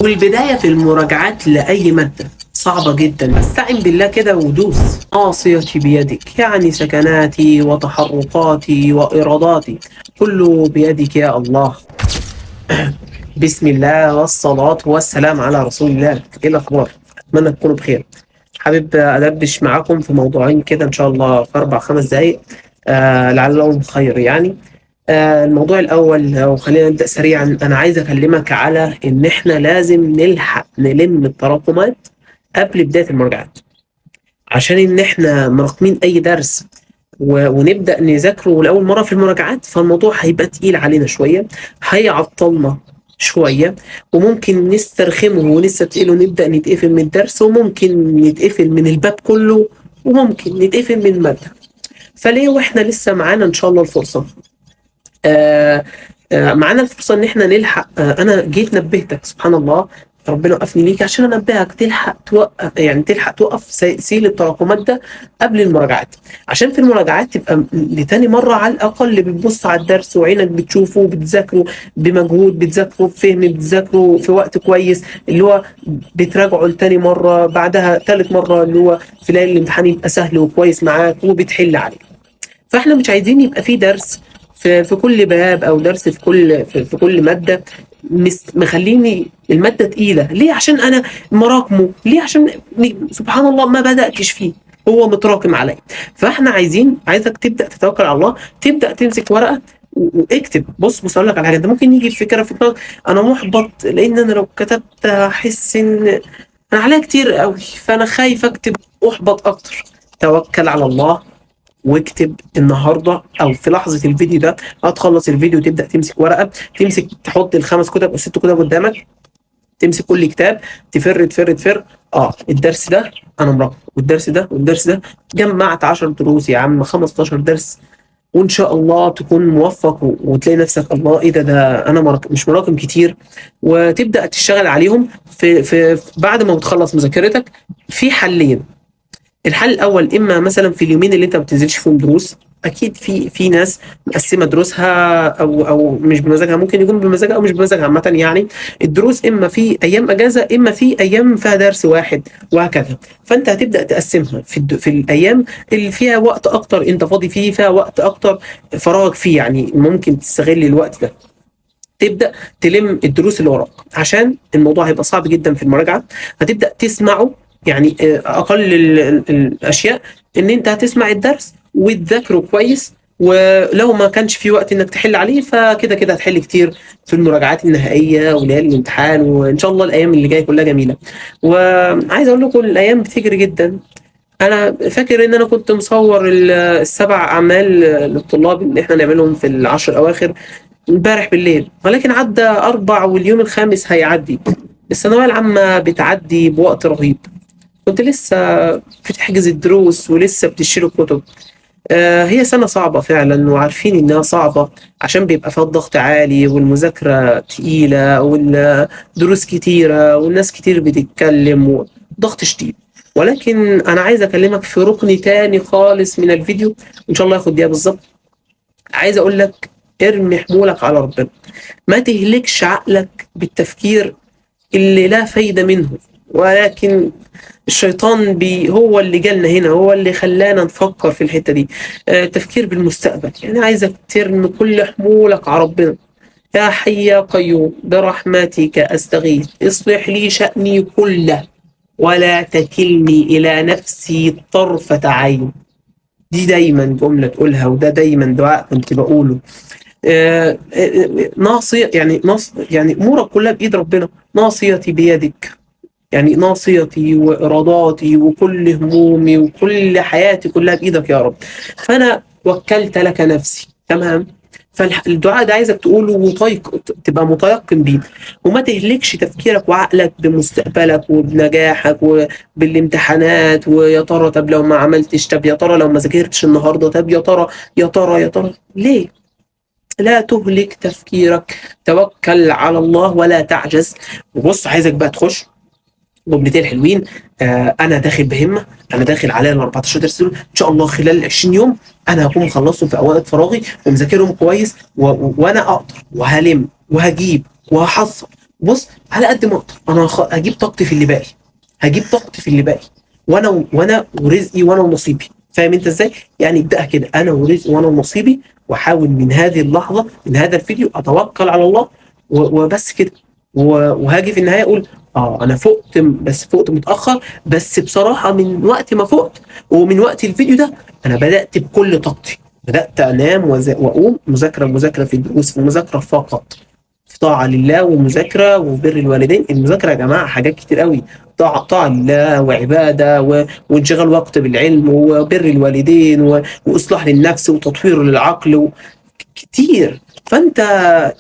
والبداية في المراجعات لأي مادة صعبة جدا. استعن بالله كده ودوس. ناصيتي بيدك، يعني سكناتي وتحركاتي وإراداتي كله بيدك يا الله. بسم الله والصلاة والسلام على رسول الله. إيه الأخبار؟ أتمنى تكونوا بخير. حابب أدردش معاكم في موضوعين كده إن شاء الله في 4 5 دقايق، لعلهم خير يعني. الموضوع الأول، وخلينا نبدأ سريعا، أنا عايز أكلمك على إن إحنا لازم نلحق نلم التراكمات قبل بداية المراجعات، عشان إن إحنا مراكمين أي درس ونبدأ نذاكره لأول مرة في المراجعات، فالموضوع هيبقى تقيل علينا شوية، هيعطلنا شوية، وممكن نسترخمه ونستثقله ونبدأ نتقفل من الدرس، وممكن نتقفل من الباب كله، وممكن نتقفل من المادة. فليه واحنا لسه معانا ان شاء الله الفرصة، معانا الفرصة ان احنا نلحق. انا جيت نبهتك، سبحان الله، ربنا وقفني ليك عشان انبهك تلحق توقف، يعني تلحق توقف سيل التراكمات ده قبل المراجعات، عشان في المراجعات تبقى لتاني مرة على الاقل بتبص على الدرس وعينك بتشوفه وبتذاكره بمجهود، بتذاكره بفهم، بتذاكره في وقت كويس، اللي هو بتراجعه لتاني مرة، بعدها تالت مرة اللي هو في ليالي الامتحان يبقى سهل وكويس معاك وبتحل عليه. فاحنا مش عايزين يبقى في درس في كل باب، او درس في كل ماده مخليني الماده تقيله. ليه؟ عشان انا مراكمه. ليه؟ عشان سبحان الله ما بداتش فيه، هو متراكم عليا. فاحنا عايزك تبدا تتوكل على الله، تبدا تمسك ورقه واكتب. بص اقول لك على حاجه، انت ممكن يجي فكره في دماغك انا محبط لان انا لو كتبت هحس ان انا عليا كتير قوي، فانا خايف اكتب احبط اكتر. توكل على الله واكتب النهارده او في لحظه الفيديو ده، هتخلص الفيديو تبدا تمسك ورقه، تحط ال5 كتب او 6 كتب قدامك، تمسك كل كتاب، تفر الدرس ده انا مراقبه، والدرس ده والدرس ده. جمعت 10 دروس يا عم، 15 درس، وان شاء الله تكون موفق وتلاقي نفسك الله ايه ده انا مش مراكم كتير، وتبدا تشتغل عليهم في بعد ما بتخلص مذاكرتك. في حلين. الحل الاول، اما مثلا في اليومين اللي انت ما بتنزلش فيهم دروس، اكيد في ناس مقسمه دروسها او مش بمزاجها، ممكن يكون بمزاجها او مش بمزاجها عامه يعني. الدروس اما في ايام اجازه، اما في ايام فيها درس واحد، وهكذا. فانت هتبدا تقسمها في الايام اللي فيها وقت اكتر انت فاضي فيها وقت اكتر فراغك فيه، يعني ممكن تستغل الوقت ده، تبدا تلم الدروس اللي وراك، عشان الموضوع هيبقى صعب جدا في المراجعه. هتبدا تسمعه، يعني اقل الاشياء ان انت هتسمع الدرس وتذاكره كويس، ولو ما كانش في وقت انك تحل عليه فكده كده هتحل كتير في المراجعات النهائيه وليالي الامتحان، وان شاء الله الايام اللي جايه كلها جميله. وعايز اقول لكم الايام بتجري جدا. انا فاكر ان انا كنت مصور ال7 اعمال للطلاب اللي احنا نعملهم في ال10 الاواخر امبارح بالليل، ولكن عدى 4 واليوم الخامس هيعدي. الثانويه العامه بتعدي بوقت رهيب. كنت لسه بتحجز الدروس ولسه بتشتري الكتب. هي سنة صعبة فعلا، وعارفين إنها صعبة عشان بيبقى فيها الضغط عالي والمذاكرة تقيلة والدروس كتيرة والناس كتير بتتكلم وضغط شديد. ولكن أنا عايز أكلمك في ركن تاني خالص من الفيديو، إن شاء الله ياخد دقيقة بالظبط. عايز أقول لك ارمي حمولك على ربنا، ما تهلكش عقلك بالتفكير اللي لا فايدة منه. ولكن الشيطان هو اللي جالنا هنا، هو اللي خلانا نفكر في الحتة دي، تفكير بالمستقبل. يعني عايزك ترمي كل حمولك على ربنا. يا حي يا قيوم برحمتك أستغيث اصلح لي شأني كله ولا تكلني إلى نفسي طرفة عين. دي دايما جملة تقولها، وده دايما دعاء كنت بقوله. ناصية، يعني أمورك كلها بإيد ربنا. ناصيتي بيدك، يعني ناصيتي وإراداتي وكل همومي وكل حياتي كلها بإيدك يا رب، فأنا وكلت لك نفسي. تمام. فالدعاء ده عايزك تقوله تبقى متيقن بيه، وما تهلكش تفكيرك وعقلك بمستقبلك وبنجاحك وبالامتحانات، ويا ترى طب لو ما عملتش، طب يا ترى لو ما ذاكرتش النهارده، طب يا ترى يا ترى يا ترى. ليه؟ لا تهلك تفكيرك، توكل على الله ولا تعجز. وبص عايزك بقى تخش جملتين حلوين. انا داخل بهمه، انا داخل على ال 14 درس دول ان شاء الله خلال 20 يوم انا هكون مخلصهم في اوقات فراغي ومذاكرهم كويس، وانا اقدر وهلم وهجيب وهحصل بص على قد ما اقدر انا هجيب طاقتي في اللي باقي، هجيب طاقتي في اللي باقي، وانا ورزقي وانا ونصيبي. فاهم انت ازاي؟ يعني ابدأ كده، انا ورزقي وانا ونصيبي، واحاول من هذه اللحظه، من هذا الفيديو، اتوكل على الله وبس كده. وهاجي في النهايه اقول اه انا فقت، بس فقت متاخر، بس بصراحه من وقت ما فقت ومن وقت الفيديو ده انا بدات بكل طاقتي، بدات انام واقوم مذاكره في الدروس، في المذاكره فقط، في طاعه لله ومذاكره وبر الوالدين. المذاكره يا جماعه حاجات كتير قوي، طاعه لله وعباده وانشغال وقت بالعلم وبر الوالدين واصلاح للنفس وتطوير للعقل كتير. فانت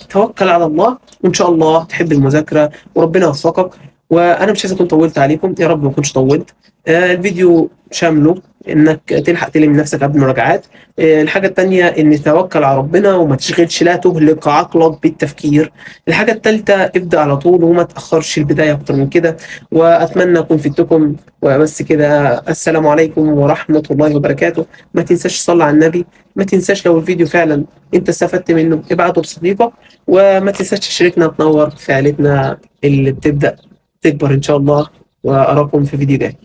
توكل على الله وان شاء الله تحب المذاكره وربنا يوفقك. وانا مش عايز اكون طولت عليكم، يا رب ما اكونش طولت. الفيديو شامله انك تلحق تلم نفسك قبل المراجعات. الحاجه التانيه ان تتوكل على ربنا وما تشغلش، لا تهلك عقلك بالتفكير. الحاجه التالته ابدا على طول وما تاخرش البدايه اكتر من كده. واتمنى اكون فدتكم وبس كده. السلام عليكم ورحمه الله وبركاته. ما تنساش تصلي على النبي، ما تنساش لو الفيديو فعلا انت استفدت منه ابعته لصديقك، وما تنساش تشاركنا تنور في عائلتنا اللي بتبدأ تكبر ان شاء الله. واراكم في فيديو جاي.